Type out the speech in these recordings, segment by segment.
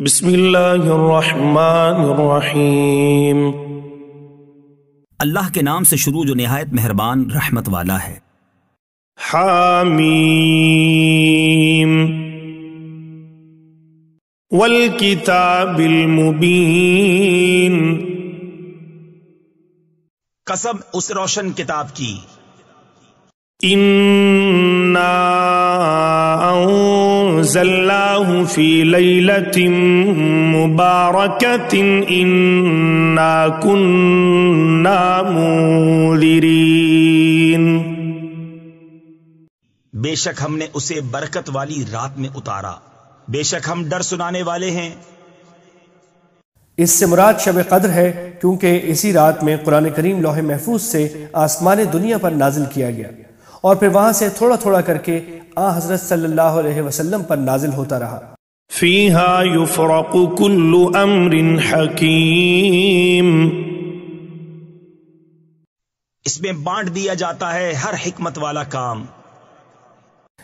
بسم اللہ الرحمن الرحیم۔ اللہ کے نام سے شروع جو نہایت مہربان رحمت والا ہے۔ حامیم والکتاب المبین۔ قسم اس روشن کتاب کی۔ انا انزلناہ فی لیلۃ مبارکۃ انا کنا منذرین۔ بے شک ہم نے اسے برکت والی رات میں اتارا، بے شک ہم ڈر سنانے والے ہیں۔ اس سے مراد شب قدر ہے کیونکہ اسی رات میں قرآن کریم لوح محفوظ سے آسمان دنیا پر نازل کیا گیا اور پھر وہاں سے تھوڑا تھوڑا کر کے حضرت صلی اللہ علیہ وسلم پر نازل ہوتا رہا۔ فیہا یفرق کل امر حکیم۔ اس میں بانٹ دیا جاتا ہے ہر حکمت والا کام۔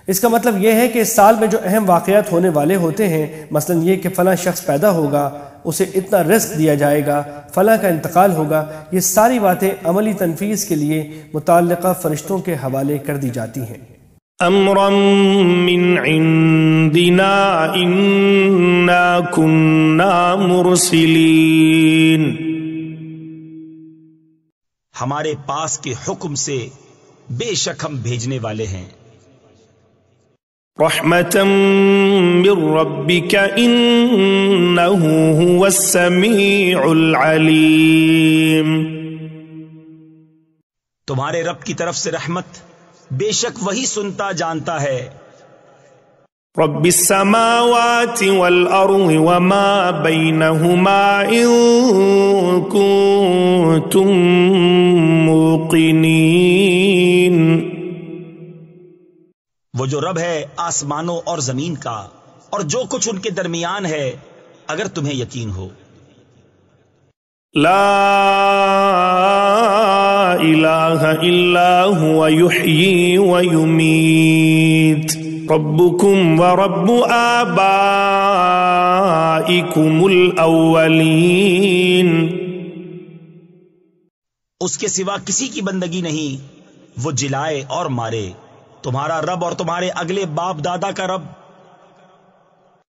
اس کا مطلب یہ ہے کہ اس سال میں جو اہم واقعات ہونے والے ہوتے ہیں، مثلا یہ کہ فلاں شخص پیدا ہوگا، اسے اتنا رزق دیا جائے گا، فلاں کا انتقال ہوگا، یہ ساری باتیں عملی تنفیذ کے لیے متعلقہ فرشتوں کے حوالے کر دی جاتی ہیں۔ امرا من عندنا انا كنا مرسلین۔ ہمارے پاس کے حکم سے بے شک ہم بھیجنے والے ہیں۔ رحمتا من ربک انہ هو السمیع العلیم۔ تمہارے رب کی طرف سے رحمت، بے شک وہی سنتا جانتا ہے۔ رب السماوات والارض وما بینہما ان کنتم موقنین۔ وہ جو رب ہے آسمانوں اور زمین کا اور جو کچھ ان کے درمیان ہے، اگر تمہیں یقین ہو۔ لا الہ الا هو یحیی ویمیت ربکم ورب آبائکم الاولین۔ اس کے سوا کسی کی بندگی نہیں، وہ جلائے اور مارے، تمہارا رب اور تمہارے اگلے باپ دادا کا رب۔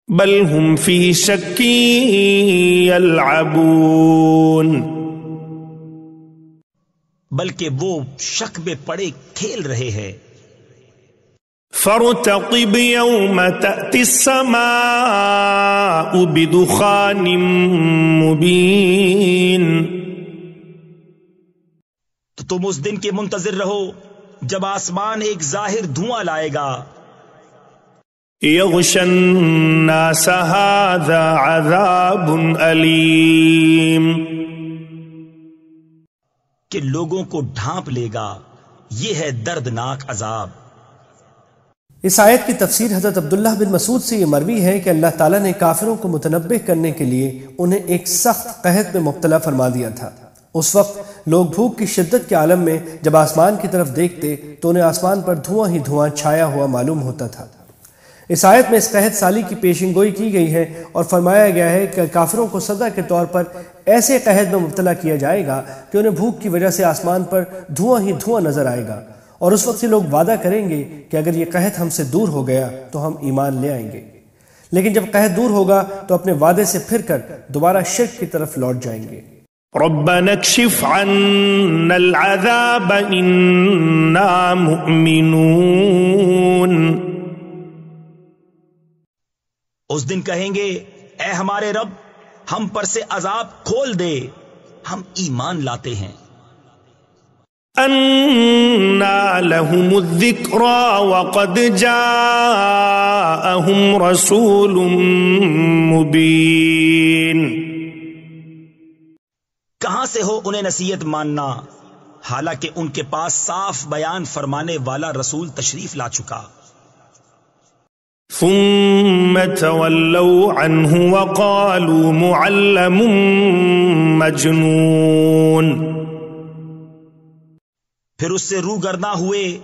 بل ہم فی شک یلعبون۔ بلکہ وہ شک میں پڑے کھیل رہے ہیں۔ فارتقب یوم تأتی السماء بدخان مبین۔ تو تم اس دن کے منتظر رہو جب آسمان ایک ظاہر دھواں لائے گا۔ یغشی الناس ھذا عذاب علیم۔ کہ لوگوں کو ڈھانپ لے گا، یہ ہے دردناک عذاب۔ اس آیت کی تفسیر حضرت عبداللہ بن مسعود سے یہ مروی ہے کہ اللہ تعالیٰ نے کافروں کو متنبہ کرنے کے لیے انہیں ایک سخت قحط میں مبتلا فرما دیا تھا۔ اس وقت لوگ بھوک کی شدت کے عالم میں جب آسمان کی طرف دیکھتے تو انہیں آسمان پر دھواں ہی دھواں چھایا ہوا معلوم ہوتا تھا۔ اس آیت میں اس قحط سالی کی پیشن گوئی کی گئی ہے اور فرمایا گیا ہے کہ کافروں کو سزا کے طور پر ایسے قحط میں مبتلا کیا جائے گا کہ انہیں بھوک کی وجہ سے آسمان پر دھواں ہی دھواں نظر آئے گا، اور اس وقت سے لوگ وعدہ کریں گے کہ اگر یہ قحط ہم سے دور ہو گیا تو ہم ایمان لے آئیں گے، لیکن جب قحط دور ہوگا تو اپنے وعدے سے پھر کر دوبارہ شرک کی طرف لوٹ جائیں گے۔ ربنا اکشف عنا العذاب انا مؤمنون۔ اس دن کہیں گے، اے ہمارے رب، ہم پر سے عذاب کھول دے، ہم ایمان لاتے ہیں۔ انا لهم الذکری وقد جاءهم رسول مبین۔ کہاں سے ہو انہیں نصیحت ماننا، حالانکہ ان کے پاس صاف بیان فرمانے والا رسول تشریف لا چکا۔ ثم تولوا عنه وقالوا معلم مجنون۔ پھر اس سے روگرداں ہوئے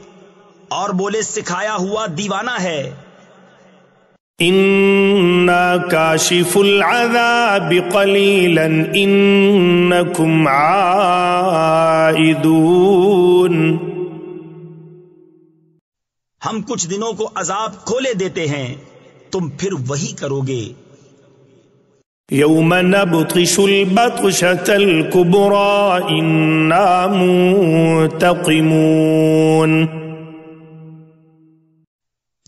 اور بولے سکھایا ہوا دیوانہ ہے۔ إنا كاشف العذاب قليلا إنكم عائدون. ہم کچھ دنوں کو عذاب کھولے دیتے ہیں، تم پھر وہی کرو گے. يوم نبطش البطشة الكبرى إنا منتقمون.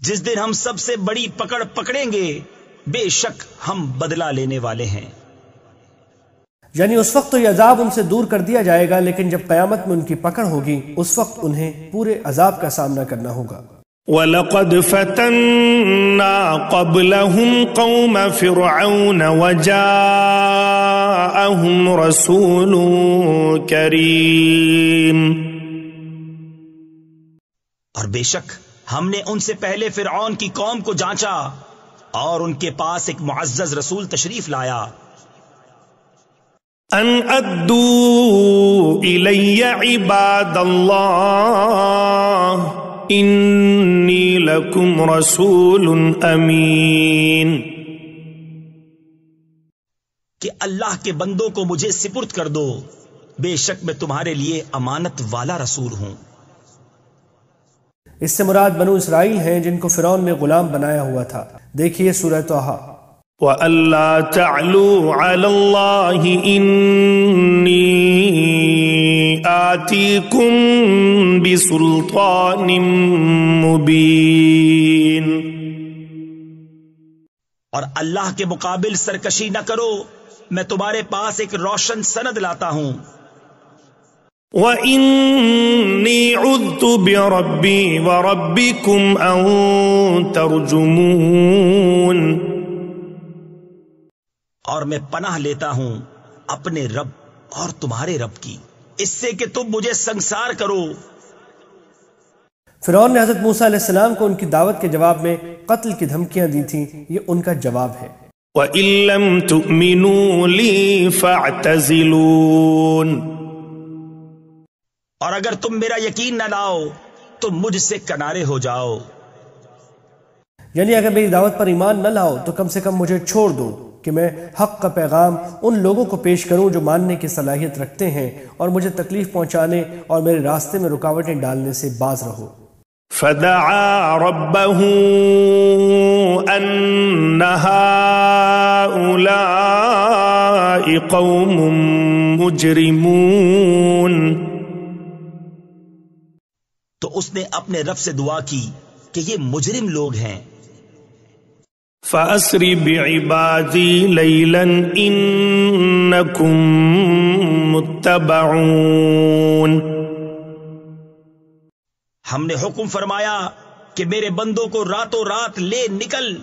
جس دن ہم سب سے بڑی پکڑ پکڑیں گے، بے شک ہم بدلہ لینے والے ہیں. یعنی اس وقت تو یہ عذاب ان سے دور کر دیا جائے گا، لیکن جب قیامت میں ان کی پکڑ ہوگی اس وقت انہیں پورے عذاب کا سامنا کرنا ہوگا. وَلَقَدْ فَتَنَّا قَبْلَهُمْ قَوْمَ فِرْعَوْنَ وَجَاءَهُمْ رَسُولٌ كَرِيمٌ. اور بے شک ہم نے ان سے پہلے فرعون کی قوم کو جانچا اور ان کے پاس ایک معزز رسول تشریف لایا. ان ادوا الی عباد اللہ انی لکم رسول امین. کہ اللہ کے بندوں کو مجھے سپرد کر دو، بے شک میں تمہارے لیے امانت والا رسول ہوں. اس سے مراد بنو اسرائیل ہیں جن کو فرعون نے غلام بنایا ہوا تھا. دیکھیے سورہ طٰہٰ. وَأَلَّا تَعْلُوا عَلَى اللَّهِ إِنِّي آتِيكُمْ بِسُلْطَانٍ مُبِينٍ. اور اللہ کے مقابل سرکشی نہ کرو، میں تمہارے پاس ایک روشن سند لاتا ہوں. وَإِنِّي عُذْتُ بِرَبِّي وَرَبِّكُمْ أَن تَرْجُمُونَ. اور میں پناہ لیتا ہوں اپنے رب اور تمہارے رب کی، اس سے کہ تم مجھے سنگسار کرو. فرعون نے حضرت موسیٰ علیہ السلام کو ان کی دعوت کے جواب میں قتل کی دھمکیاں دی تھیں، یہ ان کا جواب ہے. وَإِن لَّمْ تُؤْمِنُوا لِي فَاعْتَزِلُونِ. اور اگر تم میرا یقین نہ لاؤ تو مجھ سے کنارے ہو جاؤ. یعنی اگر میری دعوت پر ایمان نہ لاؤ تو کم سے کم مجھے چھوڑ دو کہ میں حق کا پیغام ان لوگوں کو پیش کروں جو ماننے کی صلاحیت رکھتے ہیں، اور مجھے تکلیف پہنچانے اور میرے راستے میں رکاوٹیں ڈالنے سے باز رہو. فَدَعَا رَبَّهُ أَنَّ هَٰؤُلَاءِ قَوْمٌ مُجْرِمُونَ. تو اس نے اپنے رب سے دعا کی کہ یہ مجرم لوگ ہیں. فَأَسْرِ بِعِبَادِي لَيْلًا إِنَّكُمْ مُتَّبَعُونَ. ہم نے حکم فرمایا کہ میرے بندوں کو راتوں رات لے نکل،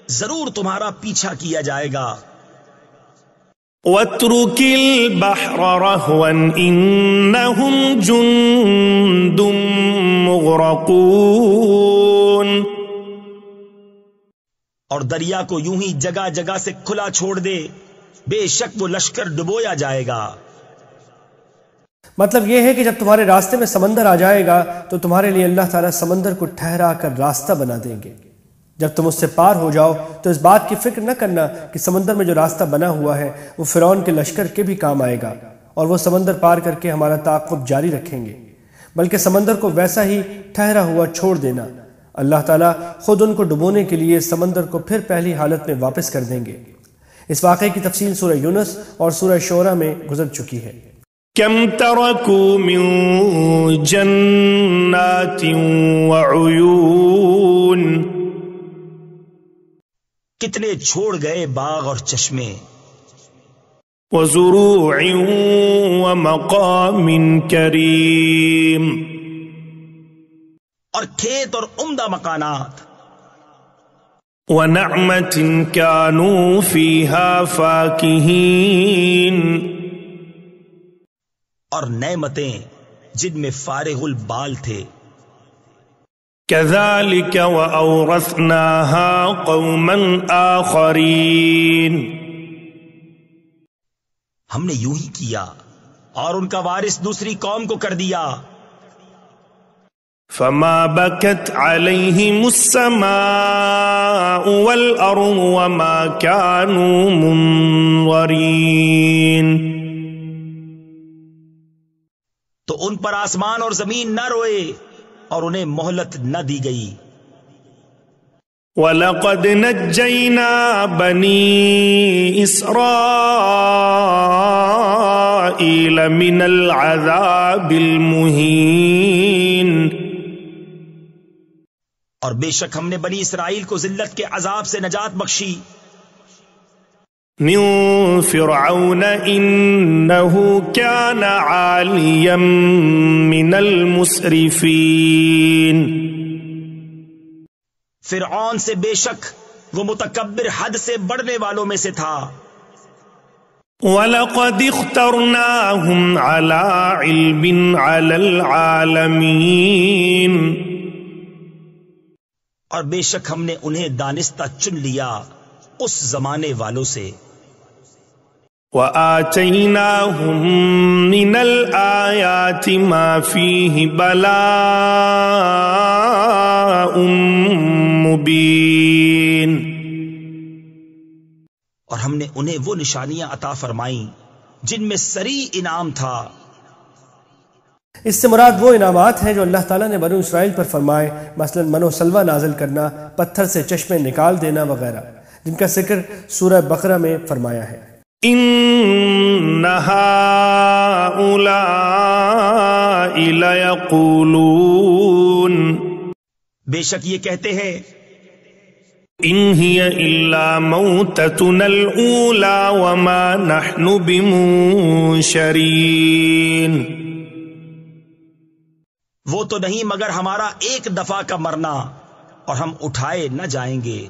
ضرور تمہارا پیچھا کیا جائے گا. وَاتْرُكِ الْبَحْرَ رَهْوًا إِنَّهُمْ جُندٌ مُغْرَقُونَ. اور دریا کو یوں ہی جگہ جگہ سے کھلا چھوڑ دے، بے شک وہ لشکر ڈبویا جائے گا. مطلب یہ ہے کہ جب تمہارے راستے میں سمندر آ جائے گا تو تمہارے لیے اللہ تعالیٰ سمندر کو ٹھہرا کر راستہ بنا دیں گے. جب تم اس سے پار ہو جاؤ تو اس بات کی فکر نہ کرنا کہ سمندر میں جو راستہ بنا ہوا ہے وہ فرعون کے لشکر کے بھی کام آئے گا اور وہ سمندر پار کر کے ہمارا تعاقب جاری رکھیں گے، بلکہ سمندر کو ویسا ہی ٹھہرا ہوا چھوڑ دینا. اللہ تعالیٰ خود ان کو ڈبونے کے لیے سمندر کو پھر پہلی حالت میں واپس کر دیں گے. اس واقعے کی تفصیل سورہ یونس اور سورہ شعراء میں گزر چکی ہے. كم تركوا من جنات وعيون. کتنے چھوڑ گئے باغ اور چشمے. وزروع ومقام کریم. اور کھیت اور عمدہ مکانات. ونعمة كانوا فيها فاكهين. اور نعمتیں جن میں فارغ البال تھے. كذلك وأورثناها قوما آخرين. ہم نے یوں ہی کیا اور ان کا وارث دوسری قوم کو کر دیا. فما بكت عليهم السماء والأرض وما كانوا منظرين. تو ان پر آسمان اور زمین نہ روئے اور انہیں مہلت نہ دی گئی. وَلَقَدْ نَجَّيْنَا بَنِي إِسْرَائِيلَ مِنَ الْعَذَابِ الْمُهِينِ. اور بے شک ہم نے بنی اسرائیل کو ذلت کے عذاب سے نجات بخشی. من فرعون إنه كان عاليا من المسرفين. فرعون سے بے شک وہ متکبر حد سے بڑھنے والوں میں سے تھا. وَلَقَدِ اخْتَرْنَاهُمْ عَلَى عِلْمٍ عَلَى الْعَالَمِينَ. اور بے شک ہم نے انہیں دانستہ چن لیا اس زمانے والوں سے. وَآتَيْنَاهُمْ مِنَ الْآيَاتِ مَا فِيهِ بَلَاءٌ مُبِينٌ. اور ہم نے انہیں وہ نشانیاں عطا فرمائیں جن میں صریح انعام تھا. اس سے مراد وہ انعامات ہیں جو اللہ تعالیٰ نے بنو اسرائیل پر فرمائے، مثلا من و سلوہ نازل کرنا، پتھر سے چشمے نکال دینا وغیرہ، جن کا ذکر سورہ بقرہ میں فرمایا ہے. إِنَّ هَٰؤُلَاءِ لَيَقُولُونَ. بے شک یہ کہتے ہیں إِنْ هِيَ إِلَّا مَوْتَتُنَا الْأُولَى وَمَا نَحْنُ بِمُنشَرِينَ. وہ تو نہیں مگر ہمارا ایک دفعہ کا مرنا اور ہم اٹھائے نہ جائیں گے.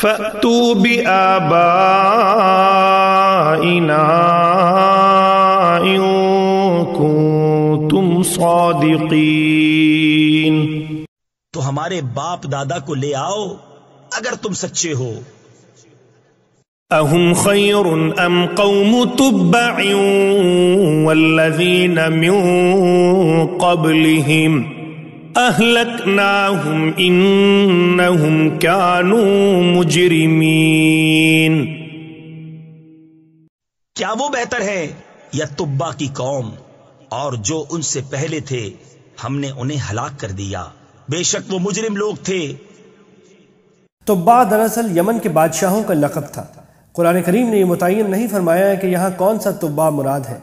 فَأْتُوا بِآبَائِنَا إِن كُنتُمْ صَادِقِينَ. تو ہمارے باپ دادا کو لے آؤ اگر تم سچے ہو. أَهُمْ خَيْرٌ أَمْ قَوْمُ تُبَّعٍ وَالَّذِينَ مِن قَبْلِهِمْ أَهْلَكْنَاهُمْ إِنَّهُمْ كَانُوا مُجْرِمِينَ. کیا وہ بہتر ہے یا تبا کی قوم؟ اور جو ان سے پہلے تھے ہم نے انہیں ہلاک کر دیا، بے شک وہ مجرم لوگ تھے. تبا دراصل یمن کے بادشاہوں کا لقب تھا. قرآن کریم نے یہ متعین نہیں فرمایا ہے کہ یہاں کون سا تبا مراد ہے.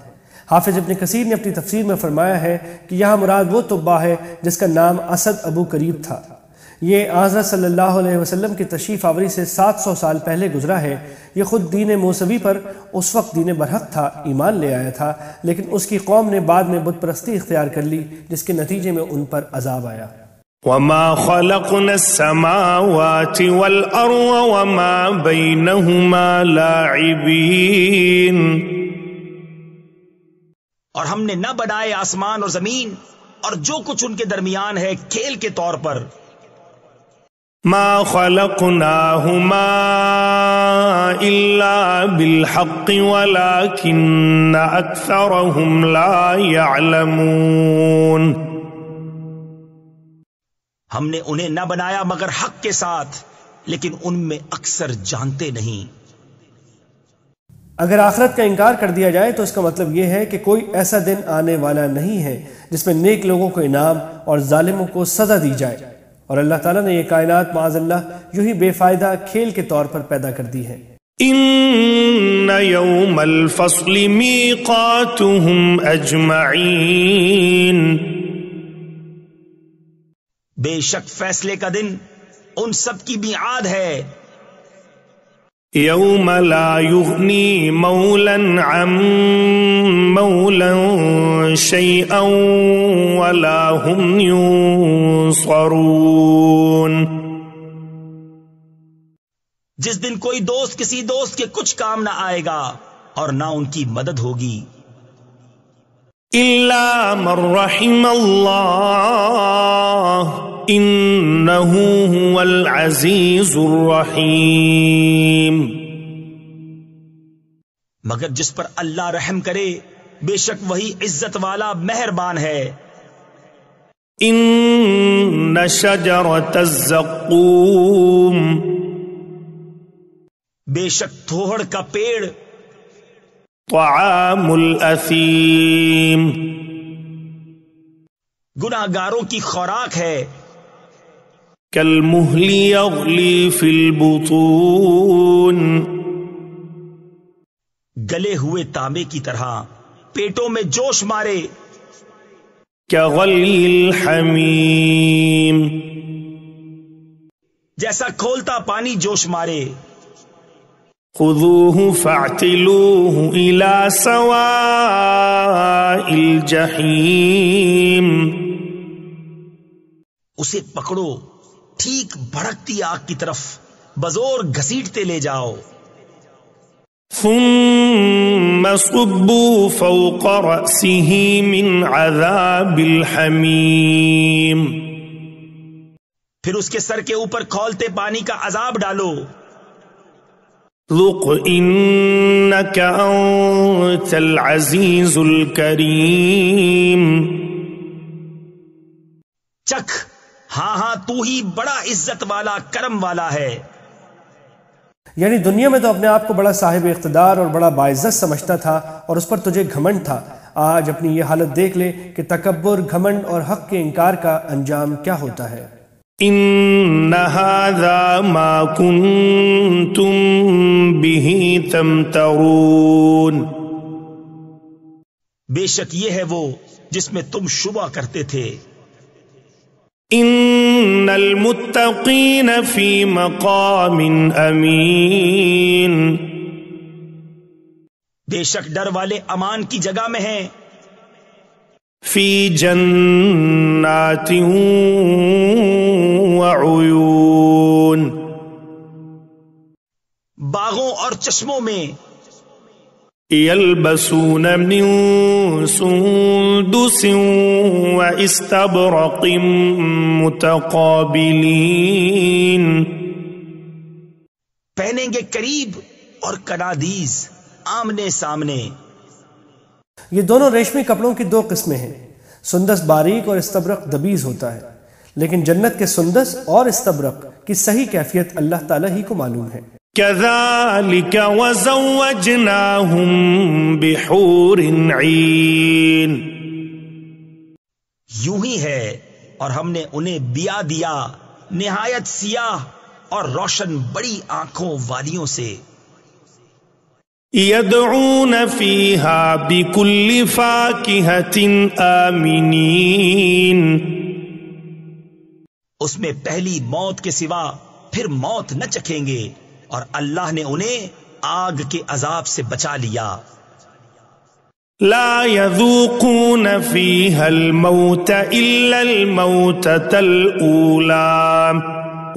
حافظ ابن کثیر نے اپنی تفسیر میں فرمایا ہے کہ یہاں مراد وہ تبا ہے جس کا نام اسد ابو قریب تھا. یہ حضرت صلی اللہ علیہ وسلم کی تشریف آوری سے 700 سال پہلے گزرا ہے. یہ خود دین موسوی پر اس وقت دین برحق تھا، ایمان لے آیا تھا، لیکن اس کی قوم نے بعد میں بت پرستی اختیار کر لی جس کے نتیجے میں ان پر عذاب آیا. وَمَا خَلَقْنَا السَّمَاوَاتِ وَالْأَرْضَ وَمَا بَيْنَهُمَا لَاعِبِينَ. اور ہم نے نہ بنائے آسمان اور زمین اور جو کچھ ان کے درمیان ہے کھیل کے طور پر. مَا خَلَقْنَاهُمَا إِلَّا بِالْحَقِّ وَلَكِنَّ أَكْثَرَهُمْ لَا يَعْلَمُونَ. ہم نے انہیں نہ بنایا مگر حق کے ساتھ، لیکن ان میں اکثر جانتے نہیں. اگر آخرت کا انکار کر دیا جائے تو اس کا مطلب یہ ہے کہ کوئی ایسا دن آنے والا نہیں ہے جس میں نیک لوگوں کو انعام اور ظالموں کو سزا دی جائے. اور اللہ تعالیٰ نے یہ کائنات معاذ اللہ یوں ہی بے فائدہ کھیل کے طور پر پیدا کر دی ہے. إن يوم الفصل ميقاتهم أجمعين. بے شک فیصلے کا دن ان سب کی میعاد ہے. يوم لا يغني مولا عن مولا شيئا ولا هم ينصرون. جس دن کوئی دوست کسی دوست کے کچھ کام نہ آئے گا اور نہ ان کی مدد ہوگی. إلا من رحم الله إنه هو العزيز الرحيم. مگر جس پر اللہ رحم کرے بے شک وہی عزت والا مہربان ہے. ان شجرۃ الزقوم، بے شک تھوڑ کا پیڑ، طعام الاثیم، گناہگاروں کی خوراک ہے، کالمہل یغلی فی البطون، گلے ہوئے تانبے کی طرح پیٹوں میں جوش مارے، کغلی الحمیم، جیسا کھولتا پانی جوش مارے، خذوہ فاعتلوہ الی سواء الجحیم، اسے پکڑو ٹھیک بھڑکتی آگ کی طرف بزور گھسیٹتے لے جاؤ، ثم صبوا فوق رأسه من عذاب الحمیم، پھر اس کے سر کے اوپر کھولتے پانی کا عذاب ڈالو، ذق انک انت العزیز الکریم، چکھ ہاں ہاں تو ہی بڑا عزت والا کرم والا ہے۔ یعنی دنیا میں تو اپنے آپ کو بڑا صاحب اقتدار اور بڑا باعزت سمجھتا تھا اور اس پر تجھے گھمنڈ تھا، آج اپنی یہ حالت دیکھ لے کہ تکبر، گھمنڈ اور حق کے انکار کا انجام کیا ہوتا ہے۔ ان ھذا ما کنتم به تمترون، بے شک یہ ہے وہ جس میں تم شبہ کرتے تھے، ان المتقین فی مقام امین، بے شک ڈر والے امان کی جگہ میں ہیں، فی جنات وعیون، باغوں اور چشموں میں، یلبسون من سندس واستبرق متقابلین، پہنیں گے قریب اور کنادیز آمنے سامنے۔ یہ دونوں ریشمی کپڑوں کی دو قسمیں ہیں، سندس باریک اور استبرق دبیز ہوتا ہے، لیکن جنت کے سندس اور استبرق کی صحیح کیفیت اللہ تعالیٰ ہی کو معلوم ہے۔ کذالک وزوجناہم بحور عین، یوں ہی ہے اور ہم نے انہیں بیاہ دیا نہایت سیاہ اور روشن بڑی آنکھوں والیوں سے، یدعون فیہا بکل فاکہۃ آمنین، اس میں پہلی موت کے سوا پھر موت نہ چکھیں گے اور اللہ نے انہیں آگ کے عذاب سے بچا لیا، لا یذوقون فیہا الموت الا الموتۃ الاولی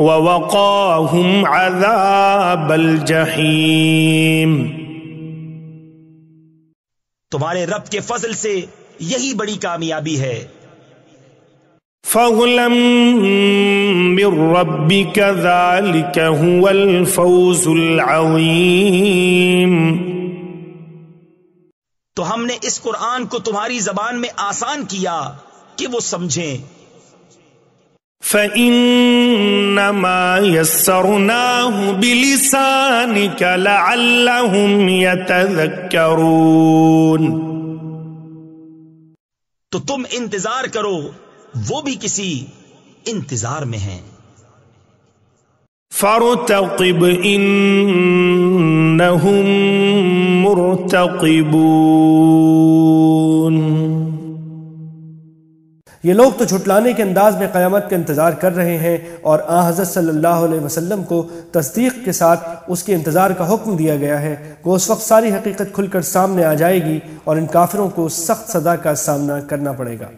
ووقاہم عذاب الجحیم، تمہارے رب کے فضل سے یہی بڑی کامیابی ہے، فضلا من ربک ذلک هو الفوز العظیم، تو ہم نے اس قرآن کو تمہاری زبان میں آسان کیا کہ وہ سمجھیں، فإنما يسرناه بلسانك لعلهم يتذكرون، تو تم انتظار کرو وہ بھی کسی انتظار میں ہیں، فارتقب انهم مرتقبون، یہ لوگ تو جھٹلانے کے انداز میں قیامت کا انتظار کر رہے ہیں اور آن حضرت صلی اللہ علیہ وسلم کو تصدیق کے ساتھ اس کے انتظار کا حکم دیا گیا ہے کہ اس وقت ساری حقیقت کھل کر سامنے آ جائے گی اور ان کافروں کو سخت سزا کا سامنا کرنا پڑے گا۔